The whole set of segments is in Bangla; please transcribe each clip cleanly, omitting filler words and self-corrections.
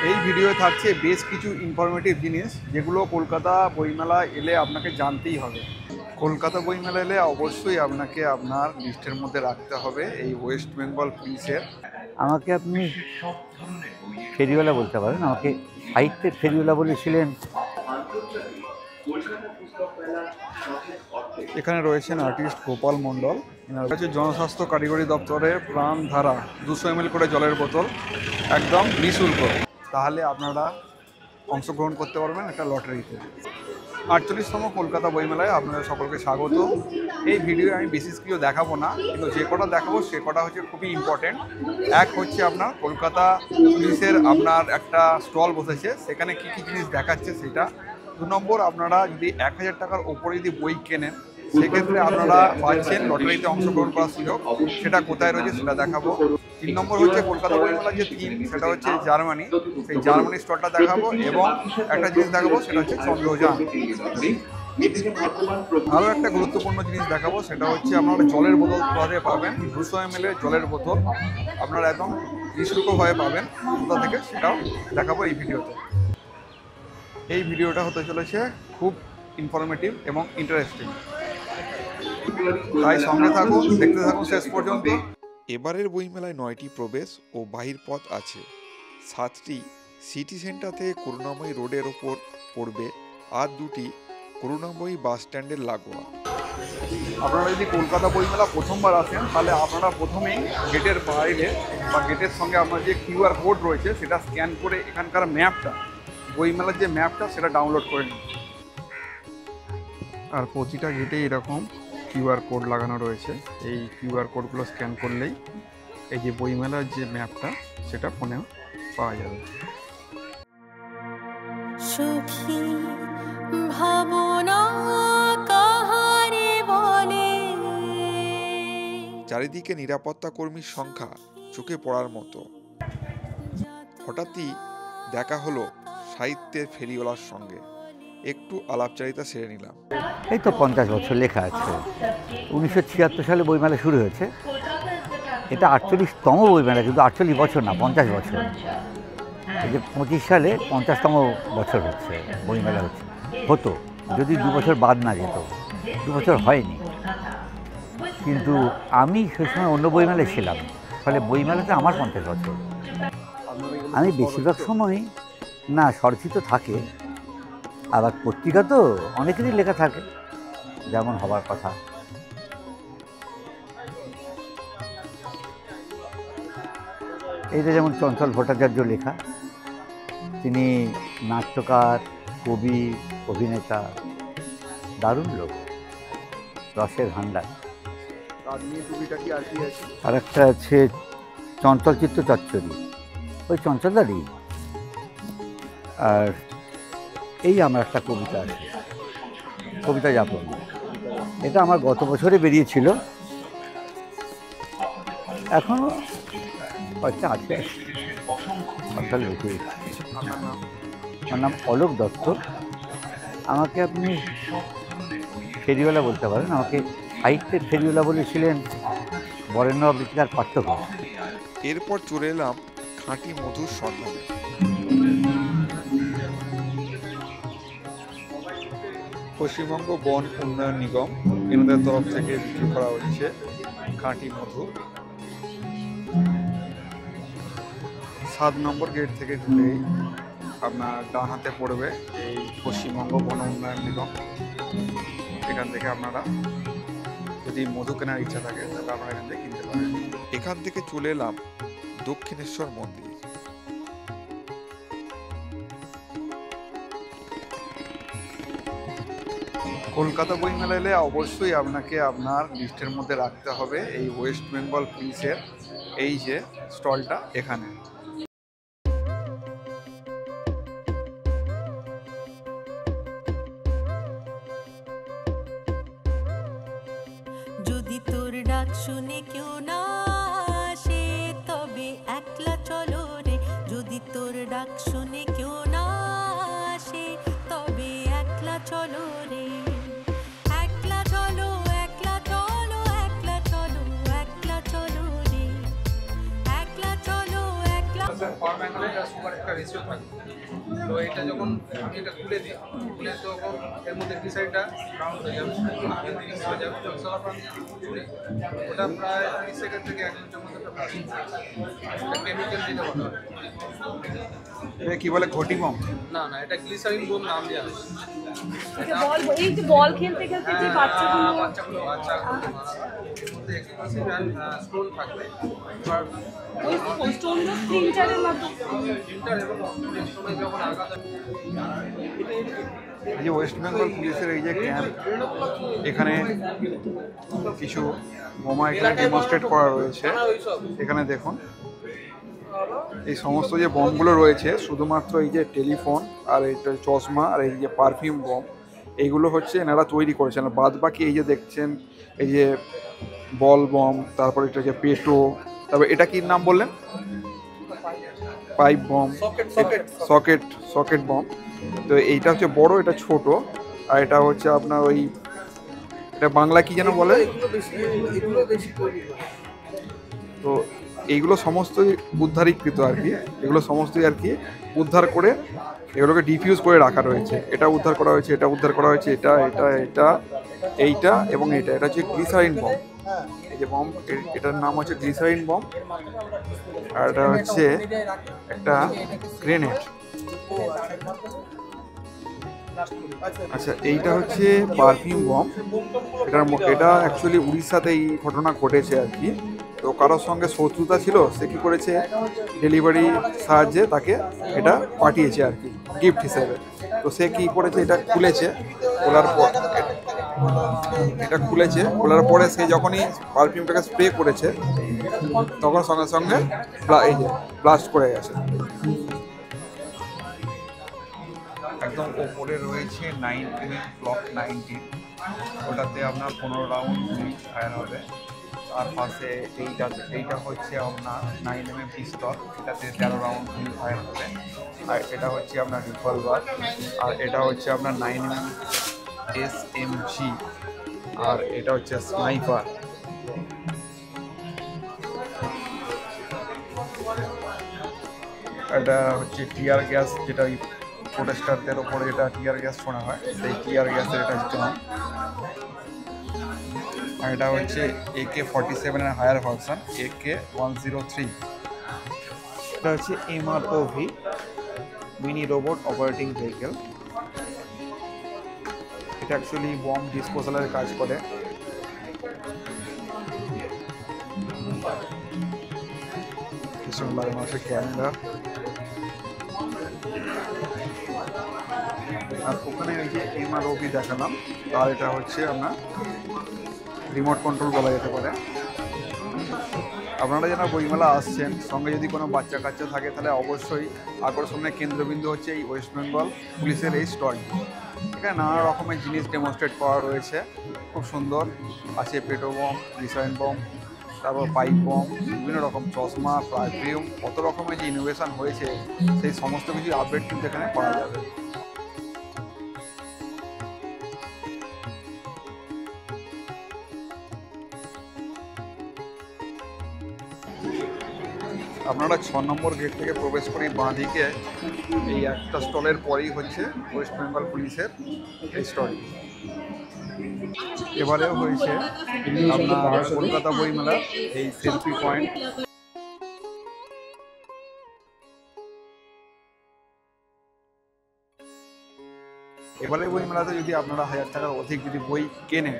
এই ভিডিও থাকছে বেশ কিছু ইনফরমেটিভ জিনিস যেগুলো কলকাতা বইমেলা এলে আপনাকে জানতেই হবে। কলকাতা বইমেলা এলে অবশ্যই আপনাকে আপনার লিস্টের মধ্যে রাখতে হবে এই ওয়েস্ট বেঙ্গল পুলিশের। আমাকে আপনি ফেরিওয়ালা বলতে পারেন, আমাকে সাহিত্যের ফেরিওয়ালা বলেছিলেন। এখানে রয়েছেন আর্টিস্ট গোপাল মণ্ডল। এনার কাছে জনস্বাস্থ্য কারিগরি দপ্তরের প্রাণধারা 200 ml করে জলের বোতল একদম নিঃশুল্ক। তাহলে আপনারা অংশগ্রহণ করতে পারবেন একটা লটারিতে। 48তম কলকাতা বইমেলায় আপনাদের সকলকে স্বাগত। এই ভিডিও আমি বিশেষ কিছু দেখাবো না, কিন্তু যে কটা দেখাবো সে কটা হচ্ছে খুবই ইম্পর্টেন্ট। এক হচ্ছে আপনার কলকাতা পুলিশের আপনার একটা স্টল বসেছে, সেখানে কী কী জিনিস দেখাচ্ছে সেটা। 2 নম্বর, আপনারা যদি 1000 টাকার ওপরে যদি বই কেনেন সেক্ষেত্রে আপনারা পাচ্ছেন লটারিতে অংশগ্রহণ করার সুযোগ। সেটা কোথায় রয়েছে সেটা দেখাবো। 3 নম্বর হচ্ছে কলকাতা বইমেলার যে থিম সেটা হচ্ছে জার্মানি, সেই জার্মানি স্টলটা দেখাবো। এবং একটা জিনিস দেখাবো সেটা হচ্ছে চন্দ্রযান। আরও একটা গুরুত্বপূর্ণ জিনিস দেখাবো সেটা হচ্ছে আপনারা জলের বোতল কোথাতে পাবেন। 200 ml জলের বোতল আপনারা একদম নিঃশুল্কভাবে পাবেন। কোথা থেকে সেটাও দেখাবো এই ভিডিওতে। এই ভিডিওটা হতে চলেছে খুব ইনফরমেটিভ এবং ইন্টারেস্টিং, তাই সঙ্গে থাকুন, দেখতে থাকুন শেষ পর্যন্ত। এবারের বইমেলায় 9টি প্রবেশ ও বাহির পথ আছে। 7টি সিটি সেন্টার থেকে করুণাময়ী রোডের ওপর পড়বে, আর 2টি করুণাময়ী বাস স্ট্যান্ডের লাগোয়া। আপনারা যদি কলকাতা বইমেলা প্রথমবার আসেন তাহলে আপনারা প্রথমেই গেটের বাইরে বা গেটের সঙ্গে আপনার যে QR কোড রয়েছে সেটা স্ক্যান করে এখানকার ম্যাপটা, বইমেলার যে ম্যাপটা সেটা ডাউনলোড করে নিন। আর প্রতিটা গেটে এরকম QR কোড লাগানো রয়েছে। এই QR কোডগুলো স্ক্যান করলেই এই যে বইমেলার যে ম্যাপটা সেটা ফোনেও পাওয়া যাবে। সুখী ভাবনা কাহারে বলে। চারিদিকে নিরাপত্তা কর্মীর সংখ্যা চোখে পড়ার মতো। হঠাৎই দেখা হলো সাহিত্যের ফেরিওয়ালার সঙ্গে। একটু আলাপচারিতা সেরে নিলাম। এই তো 50 বছর লেখা আছে। 1976 সালে বইমেলা শুরু হয়েছে। এটা 48তম বইমেলা, কিন্তু 48 বছর না, 50 বছর। এই যে 25 সালে 50তম বছর হচ্ছে বইমেলা হতো, যদি 2 বছর বাদ না যেত। 2 বছর হয়নি, কিন্তু আমি সেই সময় অন্য বইমেলায় ছিলাম, ফলে বইমেলাতে আমার 50 বছর। আমি বেশিরভাগ সময় না স্বরচিত থাকে, আবার পত্রিকা তো অনেকেরই লেখা থাকে যেমন হবার কথা। এইটা যেমন চঞ্চল ভট্টাচার্য লেখা। তিনি নাট্যকার, কবি, অভিনেতা, দারুণ লোক, রসের ভাণ্ডার। আর একটা আছে চঞ্চল চিত্ত চচ্চড়ি, ওই চঞ্চলদারই। আর এই আমার একটা কবিতা আছে, কবিতা যাপন। এটা আমার গত বছরে বেরিয়েছিল, এখনও কয়েকটা আছে। আমার নাম অলোক দত্ত। আমাকে আপনি ফেরিওয়ালা বলতে পারেন, আমাকে সাহিত্যের ফেরিওয়ালা বলেছিলেন বরেণ্য আবৃত্তিকার পার্থ ঘোষ। এরপর চলে এলাম খাঁটি মধুর সন্ধানে। পশ্চিমবঙ্গ বন উন্নয়ন নিগম এনাদের তরফ থেকে বিক্রি করা হচ্ছে খাঁটি মধু। 7 নম্বর গেট থেকে ঢুকেই আপনার ডান হাতে পড়বে এই পশ্চিমবঙ্গ বন উন্নয়ন নিগম। এখান থেকে আপনারা যদি মধু কেনার ইচ্ছা থাকে তাহলে আপনারা এখান থেকে কিনতে পারেন। এখান থেকে চলে এলাম দক্ষিণেশ্বর মন্দির। কলকাতা বইমেলা এলে অবশ্যই আপনাকে আপনার লিস্টের মধ্যে রাখতে হবে এই ওয়েস্ট বেঙ্গল পুলিশের এই যে স্টলটা এখানে। যদি তোর ডাক শুনে কেউ না আসে তবে একলা চলো রে। যদি তোর ডাক শুনে কেউ না আসে তবে একলা চলো রে। একলা চলো, একলা চলো, একলা চলো, একলা চলো রে। একলা চলো, একলা। পার ম্যাঙ্গেল এটা সুগার একটা রেশিও থাকে। তো এটা যখন আমি এটা খুলে দিই, খুলে তখন এর মধ্যে গ্লিসারিনটা ব্রাউন হয়ে যাবে, হয়ে যাবে জলসলা প্রাণ চুড়ে ওটা প্রায় 30 সেকেন্ড থেকে 1 মিনিটের মধ্যে একটা কেমিক্যাল দিতে বলা হয়। এটা কি বলে ঘটি বম? না না, এটা গ্লিসারিন বোম নাম দেওয়া হয়েছে। বল এই যে বল খেলতে খেলতে যে বাচ্চাগুলো বাচ্চাগুলো এর মধ্যে এক্সপ্লোসিভ স্টোন থাকবে। এবার ওই স্টোনগুলো প্রিন্টারের মাধ্যমে প্রিন্টার এবং স্টোনে যখন আঘাত এই যে ওয়েস্ট বেঙ্গল পুলিশের এই যে ক্যাম্প, এখানে কিছু বোমা এখানে ডেমনস্ট্রেট করা রয়েছে। এখানে দেখুন এই সমস্ত যে বমগুলো রয়েছে, শুধুমাত্র এই যে টেলিফোন আর এইটা চশমা আর এই যে পারফিউম বম, এইগুলো হচ্ছে এনারা তৈরি করেছেন। বাদ বাকি এই যে দেখছেন এই যে বল বম, তারপর এটা যে পেটো, তারপর এটা কি নাম বললেন? Pipe bomb, socket bomb. তো এইটা হচ্ছে বড়, এটা ছোট, আর এটা হচ্ছে আপনার ওই এটা বাংলা কি যেন বলে, তো এইগুলো সমস্তই উদ্ধারীকৃত আর কি। এগুলো সমস্তই আর কি উদ্ধার করে এগুলোকে ডিফিউজ করে রাখা রয়েছে। এটা উদ্ধার করা হয়েছে, এটা উদ্ধার করা হয়েছে, এটা এটা এটা এইটা এবং এটা হচ্ছে গ্লিসারিন বম। এই যে বম, এটার নাম হচ্ছে গ্লিসারিন বম, আর এটা হচ্ছে একটা গ্রেনেড। আচ্ছা, এইটা হচ্ছে পারফিউম বম। এটা অ্যাকচুয়ালি উড়িষ্যাতে এই ঘটনা ঘটেছে আর কি। তো কারোর সঙ্গে শত্রুতা ছিল, সে কী করেছে, ডেলিভারি সাহায্যে তাকে এটা পাঠিয়েছে আর কি গিফট হিসেবে। তো সে কী করেছে, এটা খুলেছে, খোলার পরে সে যখনই পারফিউমটাকে স্প্রে করেছে তখন সঙ্গে সঙ্গে এই যে ব্লাস্ট করে গেছে। একদম ওপরে রয়েছে 9mm ব্লক 19, ওটাতে আপনার 15 রাউন্ড গুলি ফায়ার হবে। তার পাশে এইটা হচ্ছে আপনার 9mm পিস্তল, এটাতে 13 রাউন্ড গুলি ফায়ার হবে। আর এটা হচ্ছে আপনার রিভলভার, আর এটা হচ্ছে আপনার 9mm SMG, আর এটা হচ্ছে স্নাইপার। এটা হচ্ছে টিয়ার গ্যাস, যেটা ওই প্রোটেস্টারদের ওপরে এটা টিয়ার গ্যাস ছোড়া হয়, সেই টিয়ার গ্যাসের এটা স্টোন। আর এটা হচ্ছে AK-47 এর হায়ার ভার্সন, AK-103। এটা হচ্ছে MROV, mini robot operating vehicle. এটা অ্যাকচুয়ালি বম ডিসপোজালের কাজ করে। লাগানো আছে ক্যামেরা, আর ওখানে ওই যে MROV দেখালাম, আর এটা হচ্ছে আপনার রিমোট কন্ট্রোল বলা যেতে পারে। আপনারা যারা বইমেলা আসছেন, সঙ্গে যদি কোনো বাচ্চা কাচ্চা থাকে, তাহলে অবশ্যই আকর্ষণের কেন্দ্রবিন্দু হচ্ছে এই ওয়েস্ট বেঙ্গল পুলিশের এই স্টল। এখানে নানা রকমের জিনিস ডেমনস্ট্রেট করা রয়েছে, খুব সুন্দর আছে। পেটো বম, গ্লিসারিন বম, তারপর পাইপ বম, বিভিন্ন রকম চশমা, পারফিউম, কত রকমের যে ইনোভেশন হয়েছে সেই সমস্ত কিছু আপডেট কিন্তু এখানে পাওয়া যাবে। আপনারা 6 নম্বর গেট থেকে প্রবেশ করে বাঁ দিকে এই একটা স্টলের পরেই হচ্ছে ওয়েস্ট বেঙ্গল পুলিশের এই স্টল। এবারেও হয়েছে আপনার কলকাতা বইমেলা এই সেলফি পয়েন্ট। এবারে বইমেলাতে যদি আপনারা 1000 টাকার অধিক যদি বই কেনেন,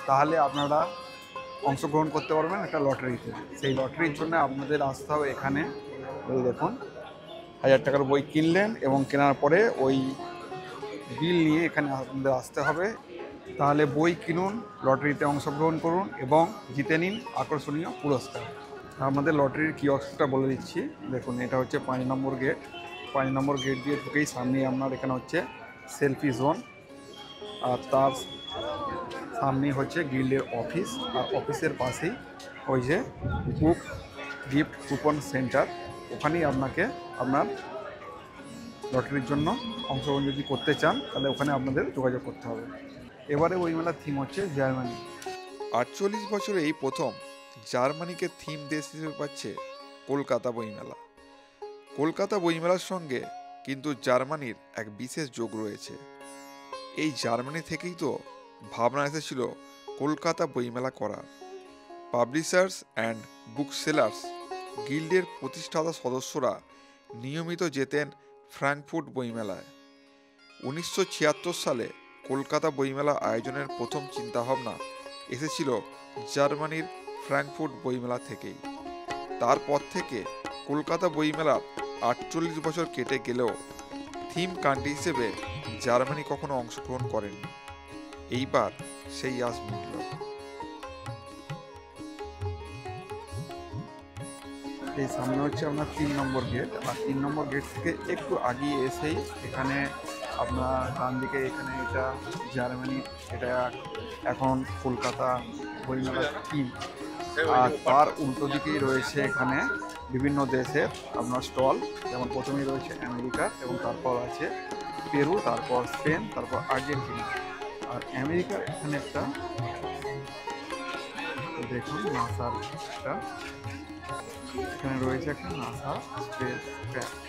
তাহলে আপনারা অংশগ্রহণ করতে পারবেন একটা লটারিতে। সেই লটারির জন্য আপনাদের আসতে হবে এখানে। ওই দেখুন 1000 টাকার বই কিনলেন এবং কেনার পরে ওই বিল নিয়ে এখানে আপনাদের আসতে হবে। তাহলে বই কিনুন, লটারিতে অংশগ্রহণ করুন এবং জিতে নিন আকর্ষণীয় পুরস্কার। আমাদের লটারির কিয়স্কটা বলে দিচ্ছি। দেখুন, এটা হচ্ছে 5 নম্বর গেট। 5 নম্বর গেট দিয়ে ঢুকেই সামনে আপনার এখানে হচ্ছে সেলফি জোন, আর তার সামনে হচ্ছে গিল্ডের অফিস, আর অফিসের পাশেই ওই যে বুক গিফট কুপন সেন্টার। ওখানেই আপনাকে আপনার লটারির জন্য অংশগ্রহণ যদি করতে চান, তাহলে ওখানে আপনাদের যোগাযোগ করতে হবে। এবারে ওই মেলার থিম হচ্ছে জার্মানি। 48 বছরে এই প্রথম জার্মানিকে থিম দেশ হিসেবে পাচ্ছে কলকাতা বইমেলা। কলকাতা বইমেলার সঙ্গে কিন্তু জার্মানির এক বিশেষ যোগ রয়েছে। এই জার্মানি থেকেই তো ভাবনা এসেছিল কলকাতা বইমেলা করার। পাবলিশার্স অ্যান্ড বুক সেলার্স গিল্ডের প্রতিষ্ঠাতা সদস্যরা নিয়মিত যেতেন ফ্র্যাঙ্কফুর্ট বইমেলায়। 1976 সালে কলকাতা বইমেলা আয়োজনের প্রথম চিন্তাভাবনা এসেছিল জার্মানির ফ্র্যাঙ্কফুর্ট বইমেলা থেকেই। তারপর থেকে কলকাতা বইমেলার 48 বছর কেটে গেলেও থিম কান্ট্রি হিসেবে জার্মানি কখনো অংশগ্রহণ করেনি। এইবার সেই আশ মিটল। এই সামনে হচ্ছে আপনার 3 নম্বর গেট, আর 3 নম্বর গেট থেকে একটু আগিয়ে এসেই এখানে আপনার ডান দিকে এখানে এটা জার্মানি, এটা এখন কলকাতা বইমেলার থিম। আর তার উল্টো দিকেই রয়েছে এখানে বিভিন্ন দেশের আপনার স্টল, যেমন প্রথমেই রয়েছে আমেরিকা এবং তারপর আছে পেরু, তারপর স্পেন, তারপর আর্জেন্টিনা। আর আমেরিকার এখানে একটা দেখুন নাসার একটা এখানে রয়েছে একটা নাসা স্পেস ক্রাফট।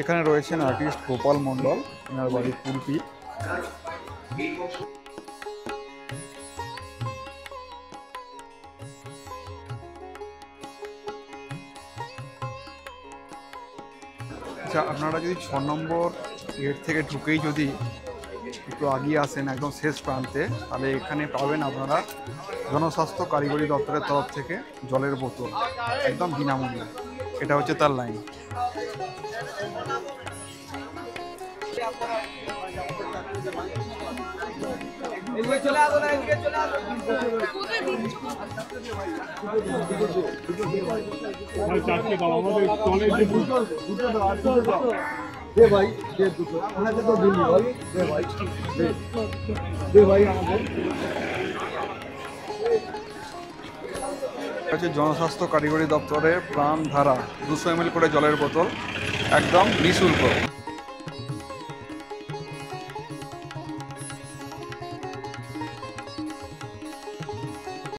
এখানে রয়েছেন আর্টিস্ট গোপাল মণ্ডল, এনার বাড়ি কুলপি। আচ্ছা, আপনারা যদি 6 নম্বর গেট থেকে ঢুকেই যদি একটু আগিয়ে আসেন একদম শেষ প্রান্তে, তাহলে এখানে পাবেন আপনারা জনস্বাস্থ্য কারিগরি দপ্তরের তরফ থেকে জলের বোতল একদম বিনামূল্যে। এটা হচ্ছে তার লাইন। হচ্ছে জনস্বাস্থ্য কারিগরি দপ্তরের প্রাণধারা 200 ml করে জলের বোতল একদম নিঃশুল্ক।